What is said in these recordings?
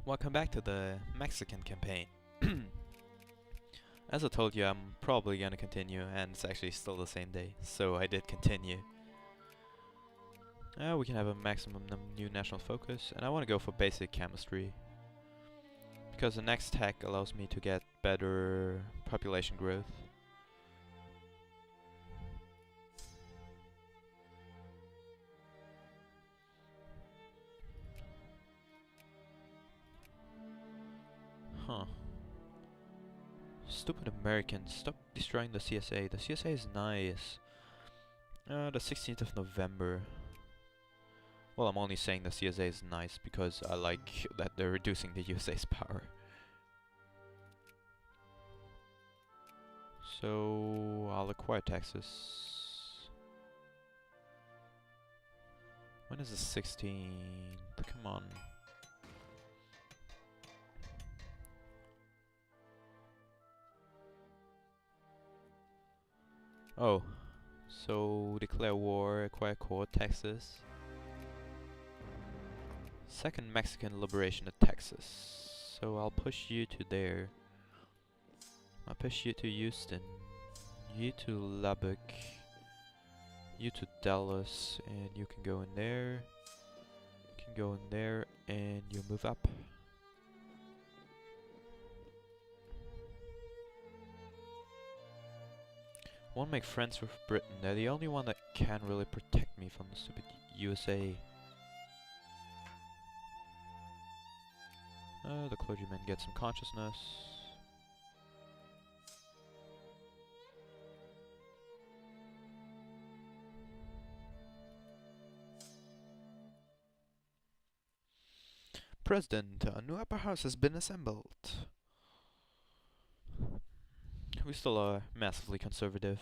Welcome back to the Mexican campaign. As I told you, I'm probably gonna continue, and it's actually still the same day, so I did continue. We can have a maximum new national focus, and I want to go for basic chemistry. Because the next tech allows me to get better population growth. Huh. Stupid Americans, stop destroying the CSA. The CSA is nice. The 16th of November. Well, I'm only saying the CSA is nice because I like that they're reducing the USA's power. So I'll acquire Texas. When is the 16th? Come on. Oh, so declare war, acquire core Texas. Second Mexican liberation of Texas. So I'll push you to there. I'll push you to Houston. You to Lubbock. You to Dallas, and you can go in there. You can go in there, and you move up. I want to make friends with Britain. They're the only one that can really protect me from the stupid USA. The clergyman gets some consciousness. President, a new upper house has been assembled. We still are massively conservative.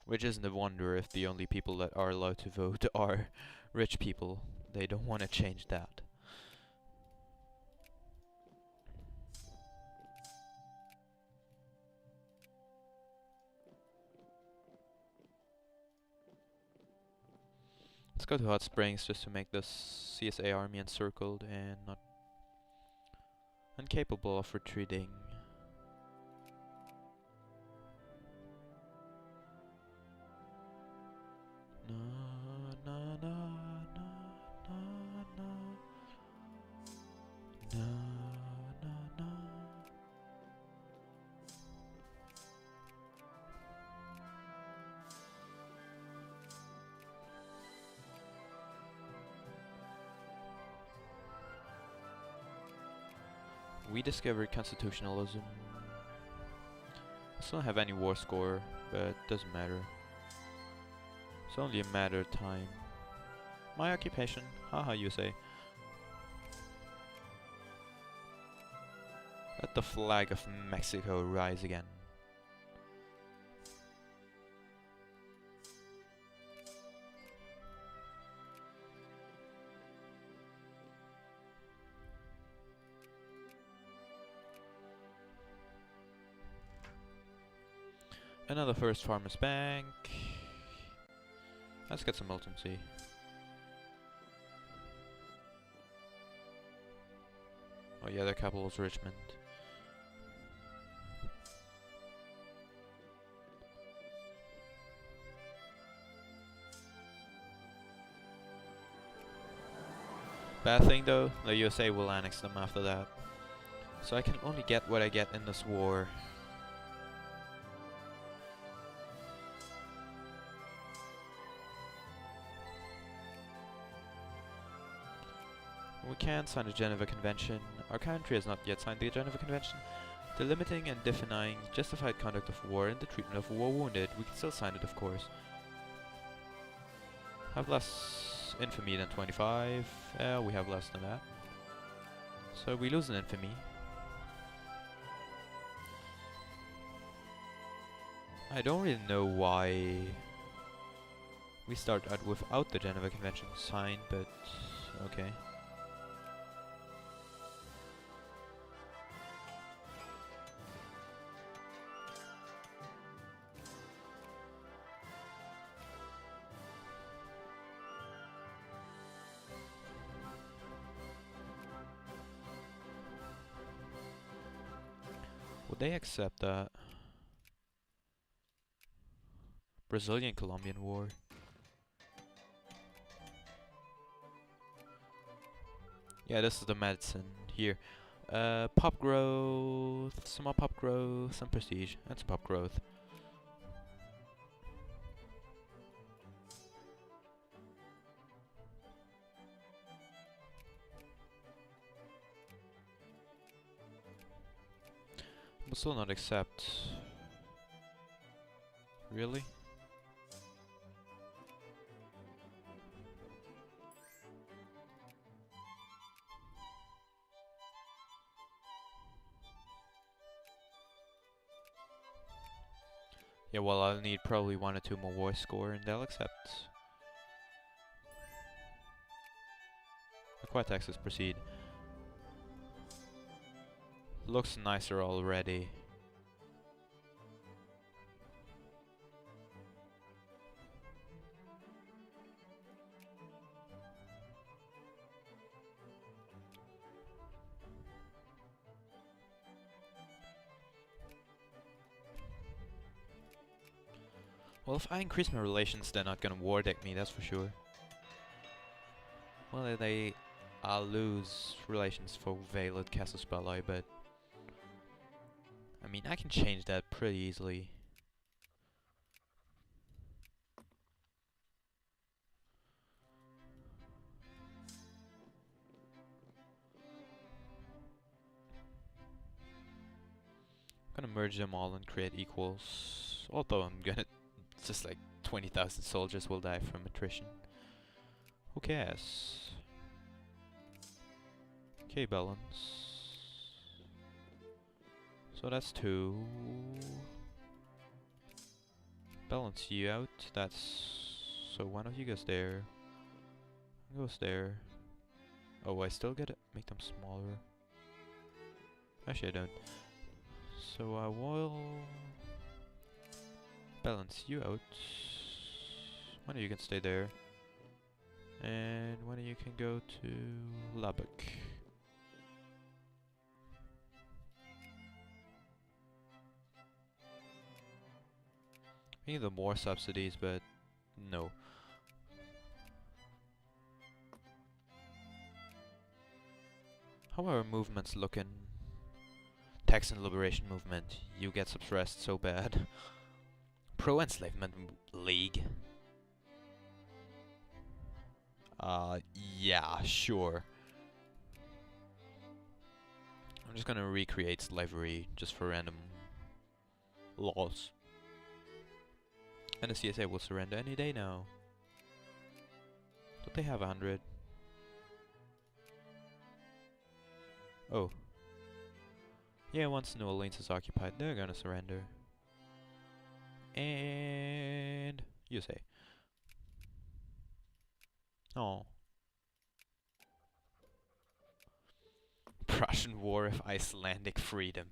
Which isn't a wonder if the only people that are allowed to vote are rich people. They don't want to change that. Let's go to Hot Springs just to make this CSA army encircled and not incapable of retreating. No, no, no, no, no, no. No, no, no. We discovered constitutionalism. I still don't have any war score, but doesn't matter. It's only a matter of time. My occupation, haha, you say. Let the flag of Mexico rise again. Another First Farmers Bank. Let's get some militancy. Oh yeah, their capital is Richmond. Bad thing though, the USA will annex them after that. So I can only get what I get in this war. We can't sign the Geneva Convention. Our country has not yet signed the Geneva Convention. The limiting and defining justified conduct of war and the treatment of war wounded. We can still sign it, of course. Have less infamy than 25. We have less than that. So we lose an infamy. I don't really know why we start out without the Geneva Convention signed, but okay. Would they accept that? Brazilian-Colombian War. Yeah, this is the medicine here. Pop growth, some more pop growth, some prestige, and some pop growth. Will still not accept. Really? Yeah, well, I'll need probably 1 or 2 more war score and they'll accept. Acquire taxes, proceed. Looks nicer already. Well, if I increase my relations, they're not gonna war deck me, that's for sure. Well, I'll lose relations for Veiled Castle Spelleye, but I mean, I can change that pretty easily. I'm gonna merge them all and create equals. Although I'm gonna just like 20,000 soldiers will die from attrition. Who cares? Okay, balance. So that's 2. Balance you out. That's so 1 of you goes there. Goes there. Oh, I still get it. Make them smaller. Actually, I don't. So I will balance you out. 1 of you can stay there. And 1 of you can go to Lubbock. We need the more subsidies, but no. How are our movements looking? Texan Liberation Movement. You get suppressed so bad. Pro-Enslavement League. Yeah, sure. I'm just gonna recreate slavery just for random laws. And the CSA will surrender any day now. Don't they have 100? Oh. Yeah, once New Orleans is occupied, they're gonna surrender. And USA. Oh. Prussian War of Icelandic Freedom.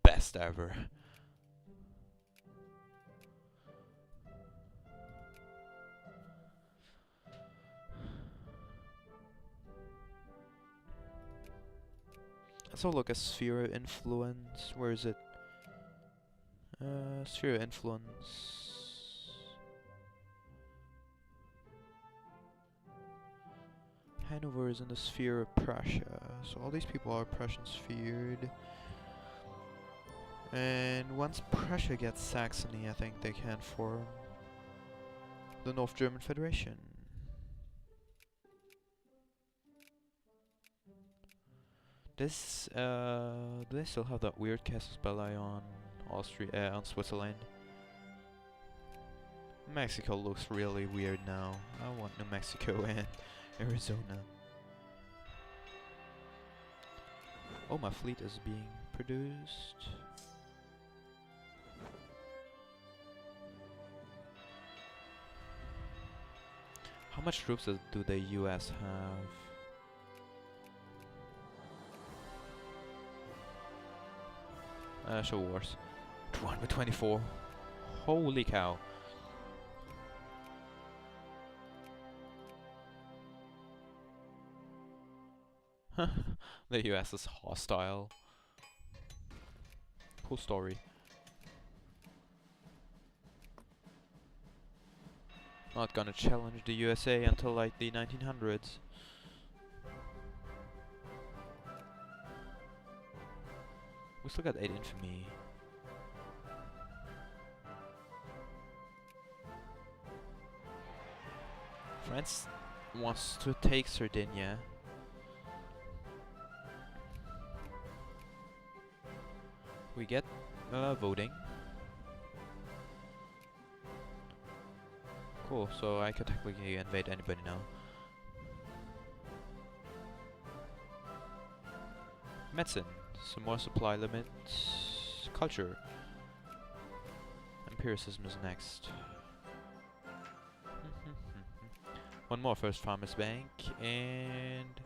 Best ever. Let's look at Sphere of Influence. Where is it? Sphere of Influence. Hanover is in the sphere of Prussia. So all these people are Prussian sphered. And once Prussia gets Saxony, I think they can form the North German Federation. This, do they still have that weird Casus Belli on Austria, on Switzerland? Mexico looks really weird now. I want New Mexico and Arizona. Oh, my fleet is being produced. How much troops do the US have? Show wars. 224. Holy cow. The US is hostile. Cool story. Not gonna challenge the USA until like the 1900s. We still got 8 infamy. France wants to take Sardinia. We get voting. Cool, so I could technically invade anybody now. Medicine, some more supply limits. Culture. Empiricism is next. One more first Farmers Bank, and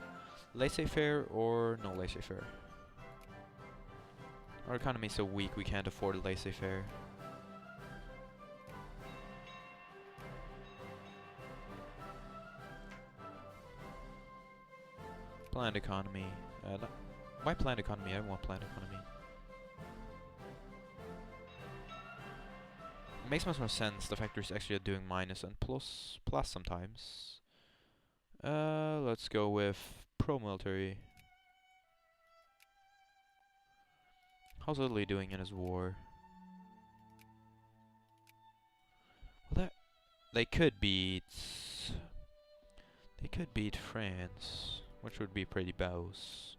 laissez-faire or no laissez-faire. Our economy is so weak we can't afford a laissez-faire. Planned economy. Why planned economy? I want planned economy. It makes much more sense. The factories actually are doing minus and plus sometimes. Let's go with pro-military. How's Italy doing in his war? Well, they could beat France, which would be pretty bows.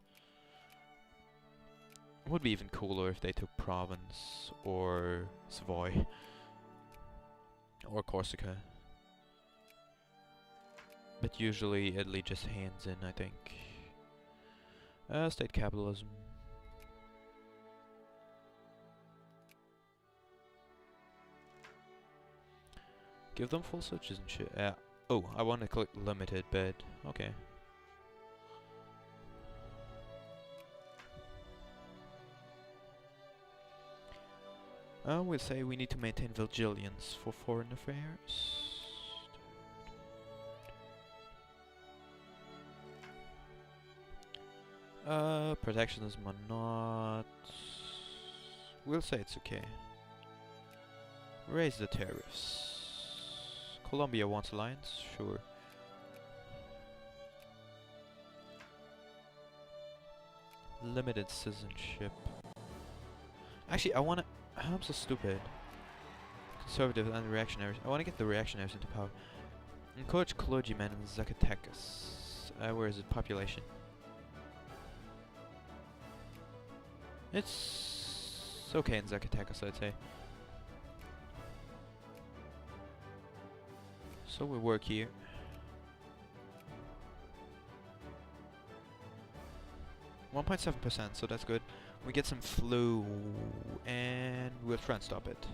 It would be even cooler if they took Provence or Savoy or Corsica. But usually Italy just hands in, I think. State capitalism. Give them full citizenship. Oh, I want to click limited, but okay. We'll say we need to maintain vigilance for foreign affairs. Protectionism or not. We'll say it's okay. Raise the tariffs. Colombia wants alliance? Sure. Limited citizenship. Actually, I wanna... I'm so stupid. Conservative and reactionaries. I wanna get the reactionaries into power. Encourage clergymen in Zacatecas. Where is it? Population. It's okay in Zacatecas, I'd say. So we work here. %, so that's good. We get some flu, and we'll try and stop it.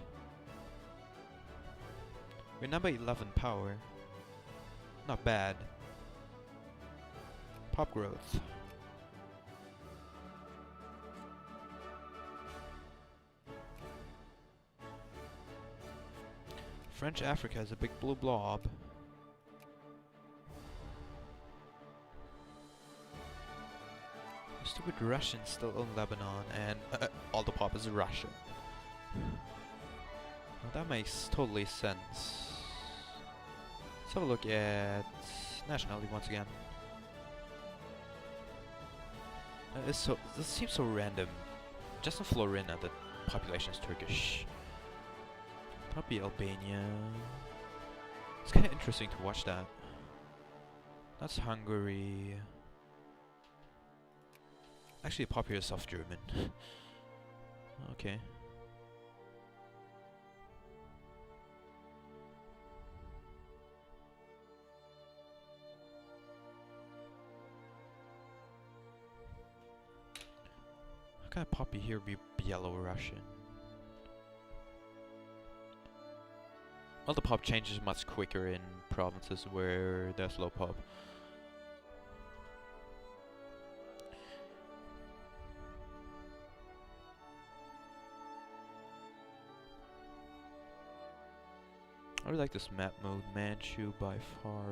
We're number 11 power. Not bad. Pop growth. French Africa is a big blue blob. Stupid Russians still own Lebanon, and all the pop is Russian. Well, that makes totally sense. Let's have a look at nationality once again. This seems so random. Just in Florina, the population is Turkish. Probably Albania. It's kind of interesting to watch that. That's Hungary. Actually, popular South German. Okay. How can a poppy here be Belarusian? Well, the pop changes much quicker in provinces where there's low pop. I really like this map mode, Manchu by far.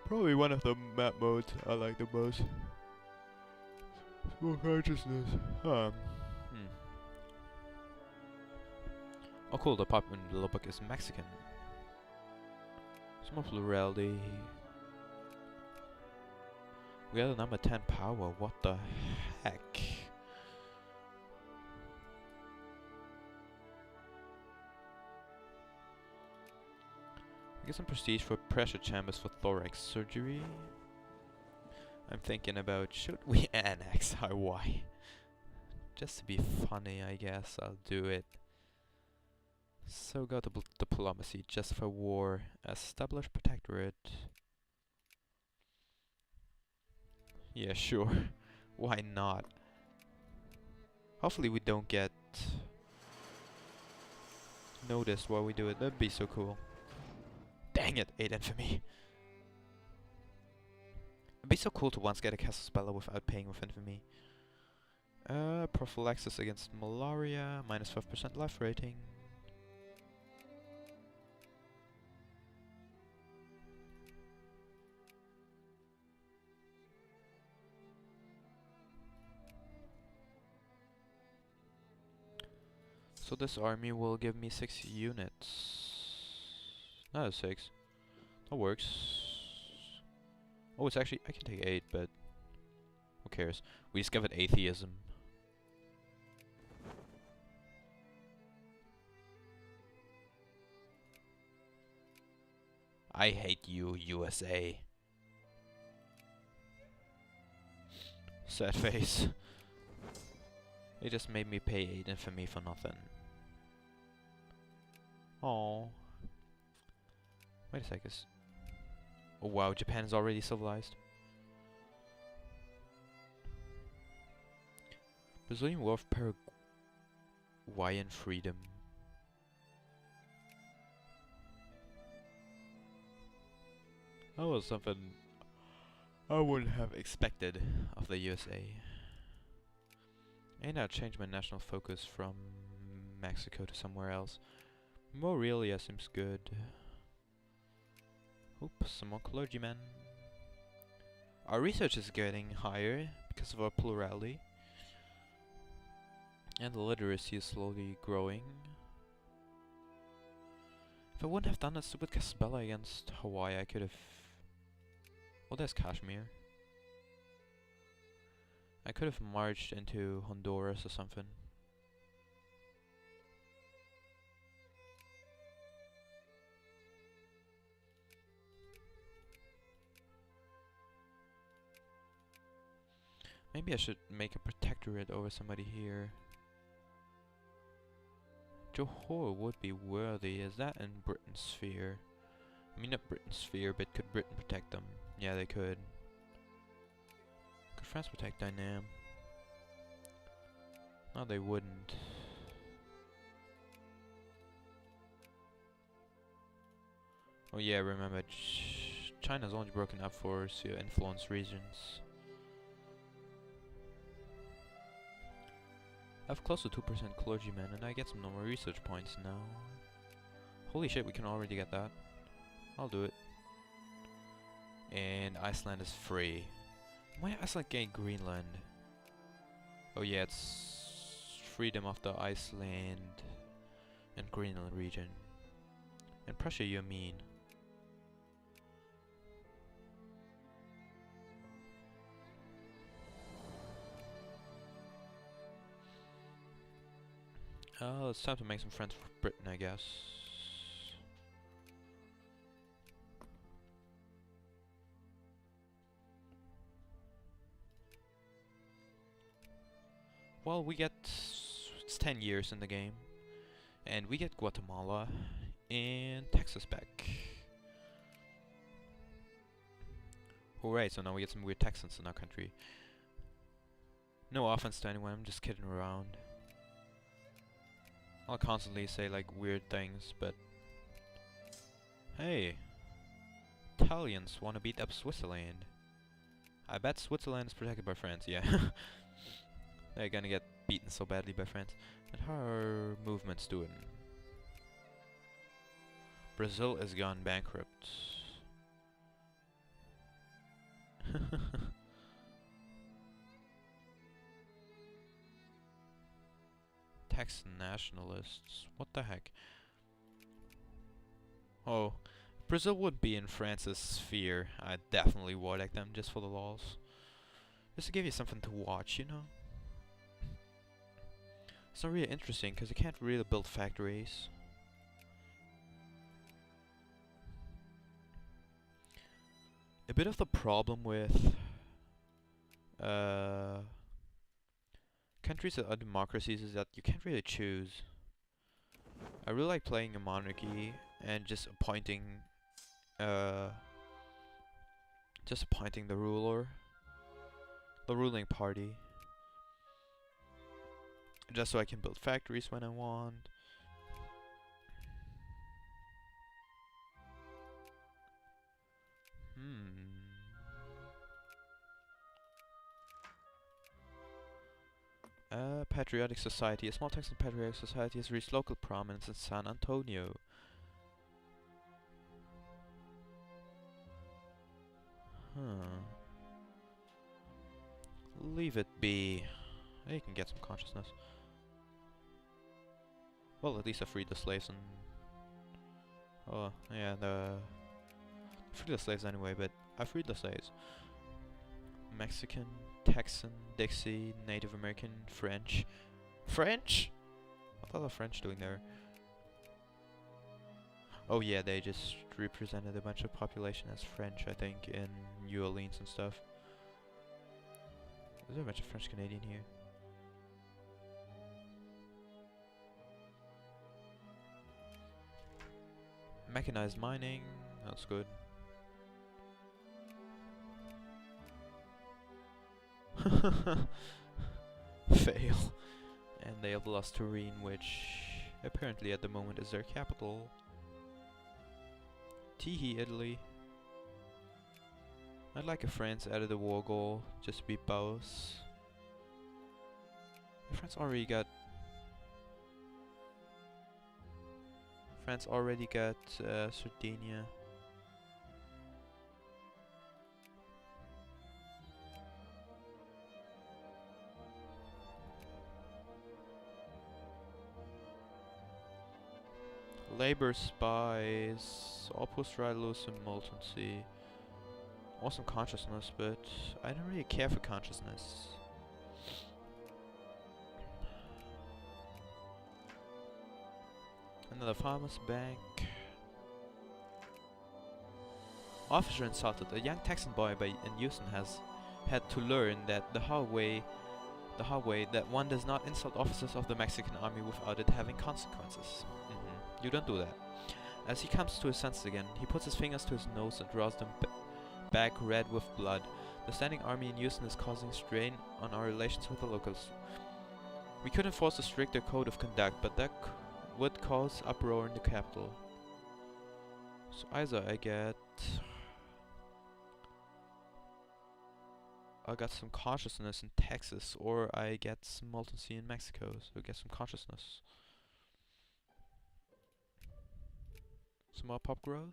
Probably one of the map modes I like the most. Small consciousness. Oh cool, the pop in the book is Mexican. Small plurality. We got a number 10 power, what the heck? Get some prestige for pressure chambers for thorax surgery. I'm thinking about, should we annex Hawaii? Just to be funny, I guess I'll do it. So go to diplomacy, justify war, establish protectorate. Yeah, sure. Why not? Hopefully we don't get noticed while we do it. That'd be so cool. Dang it, 8 infamy. It'd be so cool to once get a castle speller without paying with infamy. Prophylaxis against malaria, minus 5% life rating. So this army will give me 6 units. No, 6. That works. Oh, it's actually, I can take 8, but who cares? We discovered atheism. I hate you, USA. Sad face. They just made me pay 8 infamy for nothing. Oh. Wait a second. Oh wow, Japan is already civilized. Brazilian War of Paraguayan freedom. That was something I wouldn't have expected of the USA. And I'll change my national focus from Mexico to somewhere else. Morelia seems good. Oops, some more clergymen. Our research is getting higher because of our plurality. And the literacy is slowly growing. If I wouldn't have done that stupid Casabella against Hawaii, I could have... Well, there's Kashmir. I could have marched into Honduras or something. Maybe I should make a protectorate over somebody here. Johor would be worthy. Is that in Britain's sphere? I mean, not Britain's sphere, but could Britain protect them? Yeah, they could. Could France protect Dynam? No, they wouldn't. Oh yeah, remember, China's only broken up for influence regions. I have close to 2% clergymen, and I get some normal research points now. Holy shit, we can already get that. I'll do it. And Iceland is free. Why Iceland gain Greenland? Oh yeah, it's freedom of the Iceland and Greenland region. And Prussia, you mean? It's time to make some friends with Britain, I guess. Well, we get... It's 10 years in the game. And we get Guatemala and Texas back. Hooray, so now we get some weird Texans in our country. No offense to anyone, I'm just kidding around. I'll constantly say like weird things, but... Hey! Italians want to beat up Switzerland. I bet Switzerland is protected by France, yeah. They're gonna get beaten so badly by France. And how are movements doing? Brazil is gone bankrupt. Texan nationalists. What the heck? Oh, Brazil would be in France's sphere. I'd definitely war like them just for the laws. Just to give you something to watch, you know? It's not really interesting because you can't really build factories. A bit of the problem with countries that are democracies is that you can't really choose. I really like playing a monarchy and just appointing the ruler, the ruling party, just so I can build factories when I want. Patriotic Society. A small Texan patriotic society has reached local prominence in San Antonio. Leave it be. You can get some consciousness. Well, at least I freed the slaves and... Oh, yeah, freed the slaves anyway, but I freed the slaves. Mexican, Texan, Dixie, Native American, French. French? What are the French doing there? Oh yeah, they just represented a bunch of population as French, I think, in New Orleans and stuff. Is there a bunch of French Canadian here? Mechanized mining, that's good. Fail. And they have lost Turin, which apparently at the moment is their capital. Teehee, Italy. I'd like a France added a war goal, just to be boss. France already got... Sardinia. Labor spies, Opus Radius and Molten Sea. Awesome consciousness, but I don't really care for consciousness. Another farmer's bank. Officer insulted. A young Texan boy in Houston has had to learn that the hard way that one does not insult officers of the Mexican army without it having consequences. You don't do that. As he comes to his senses again, he puts his fingers to his nose and draws them back red with blood. The standing army in Houston is causing strain on our relations with the locals. We could enforce a stricter code of conduct, but that would cause uproar in the capital. So either I got some consciousness in Texas, or I get some molten sea in Mexico, so get some consciousness. Some more pop growth.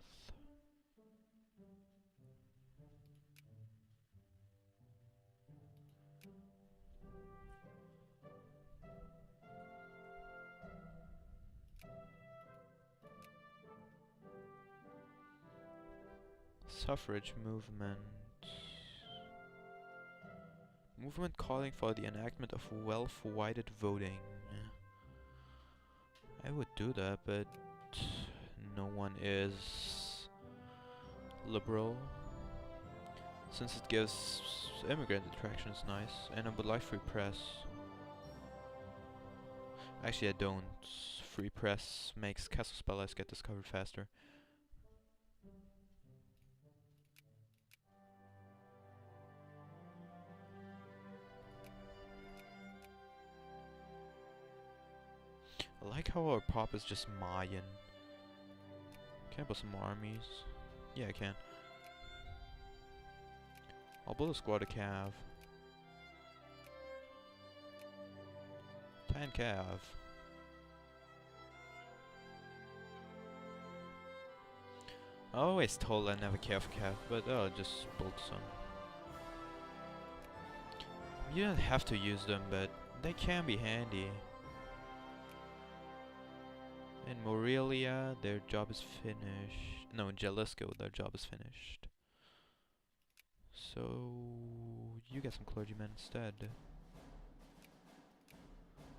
Suffrage movement. Movement calling for the enactment of wealth-weighted voting. I would do that, but no one is liberal. Since it gives immigrant attraction, it's nice. And I would like free press. Actually, I don't. Free press makes castle spellers get discovered faster. I like how our pop is just Mayan. Can I build some more armies? Yeah, I can. I'll build a squad of cav. 10 cav. I always told I never care for cav, but I'll just build some. You don't have to use them, but they can be handy. And Morelia, their job is finished. No, Jalisco, their job is finished. So you get some clergymen instead.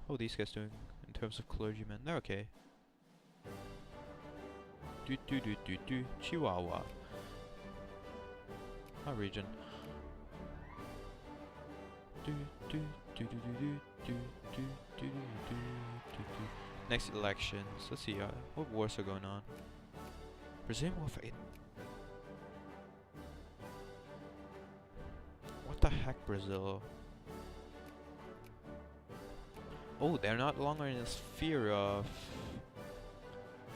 How are these guys doing in terms of clergymen? They're okay. Do Chihuahua. Our region. Next elections. Let's see what wars are going on. Brazilian War for 8. What the heck, Brazil? Oh, they're not longer in the sphere of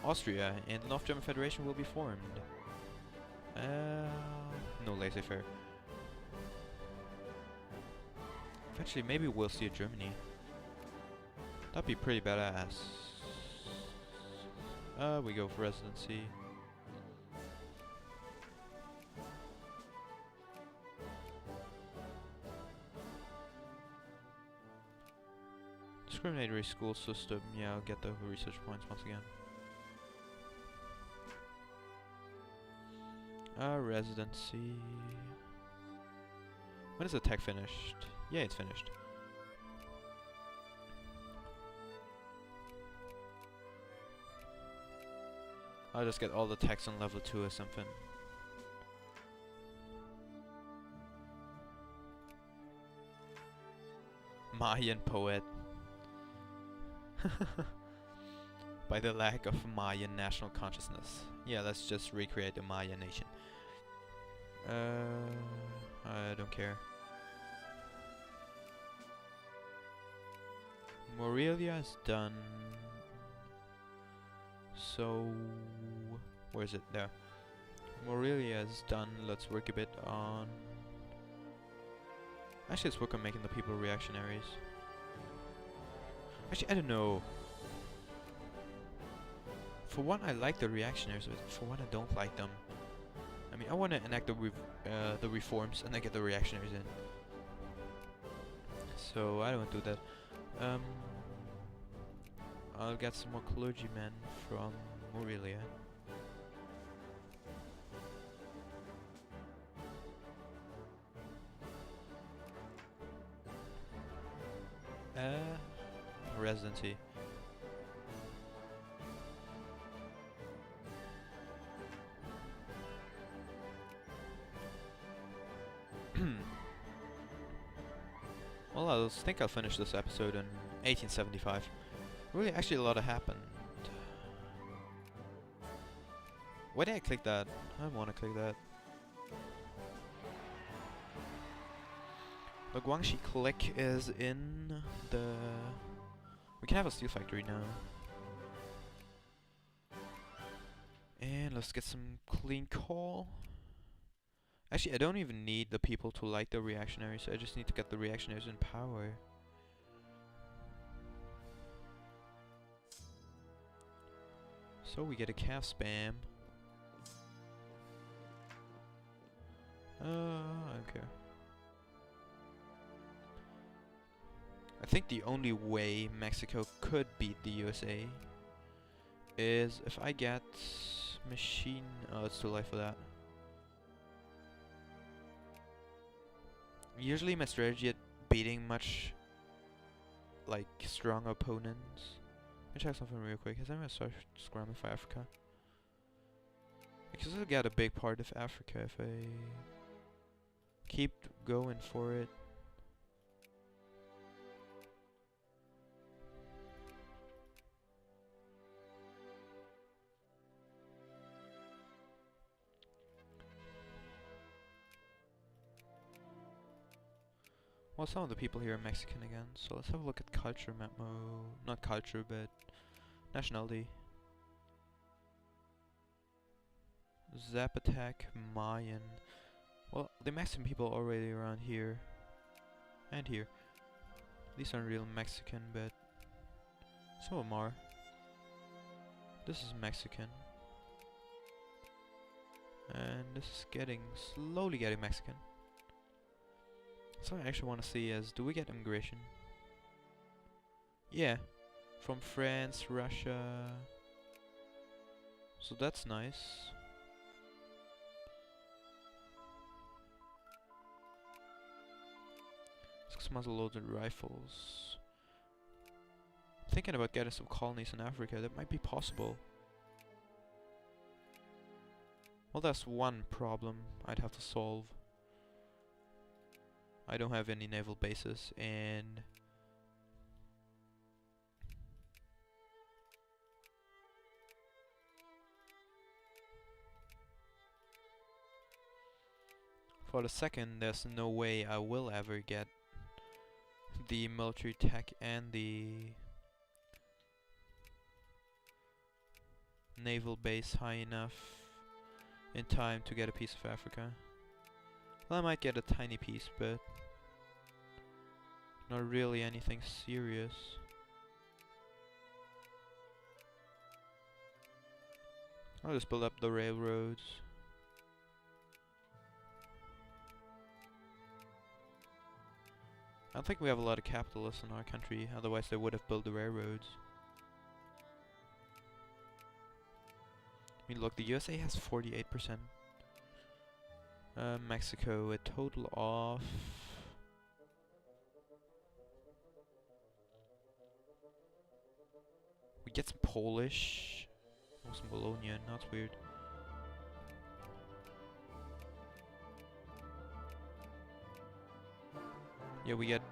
Austria, and the North German Federation will be formed. No laissez-faire. Actually, maybe we'll see a Germany. That'd be pretty badass. We go for residency. Discriminatory school system. Yeah, I'll get the research points once again. Residency. When is the tech finished? Yeah, it's finished. I'll just get all the techs on level 2 or something. Mayan poet. By the lack of Mayan national consciousness. Yeah, let's just recreate the Mayan nation. I don't care. Morelia is done. So, where is it? There. Morelia is done. Let's work a bit on... Actually, let's work on making the people reactionaries. Actually, I don't know. For one, I like the reactionaries, but for one, I don't like them. I mean, I want to enact the reforms and then get the reactionaries in. So, I don't do that. I'll get some more clergymen from Morelia. Residency. Well, I think I'll finish this episode in 1875. Really, actually a lot happened. Why did I click that? I don't want to click that. The Guangxi click is in the... We can have a steel factory now. And let's get some clean coal. Actually, I don't even need the people to like the reactionaries. I just need to get the reactionaries in power. So we get a calf spam. Okay. I think the only way Mexico could beat the USA is if I get machine... Oh, it's too late for that. Usually my strategy at beating much like strong opponents. Let me check something real quick. Has anyone started scrambling for Africa? Because I'll get a big part of Africa if I keep going for it. Well, some of the people here are Mexican again, so let's have a look at culture map mode. Not culture, but nationality. Zapotec, Mayan. Well, the Mexican people are already around here. And here. These aren't real Mexican, but some of them are. This is Mexican. And this is slowly getting Mexican. Something I actually want to see is, do we get immigration? Yeah. From France, Russia, So that's nice. Six muzzle-loaded rifles. Thinking about getting some colonies in Africa. That might be possible. Well, that's one problem I'd have to solve. I don't have any naval bases, and for the second, there's no way I will ever get the military tech and the naval base high enough in time to get a piece of Africa. Well, I might get a tiny piece, but not really anything serious. I'll just build up the railroads. I don't think we have a lot of capitalists in our country, otherwise they would have built the railroads. I mean, look, the USA has 48%. Mexico, a total of... We get some Polish. Oh, some Bologna, that's weird. Yeah, we get...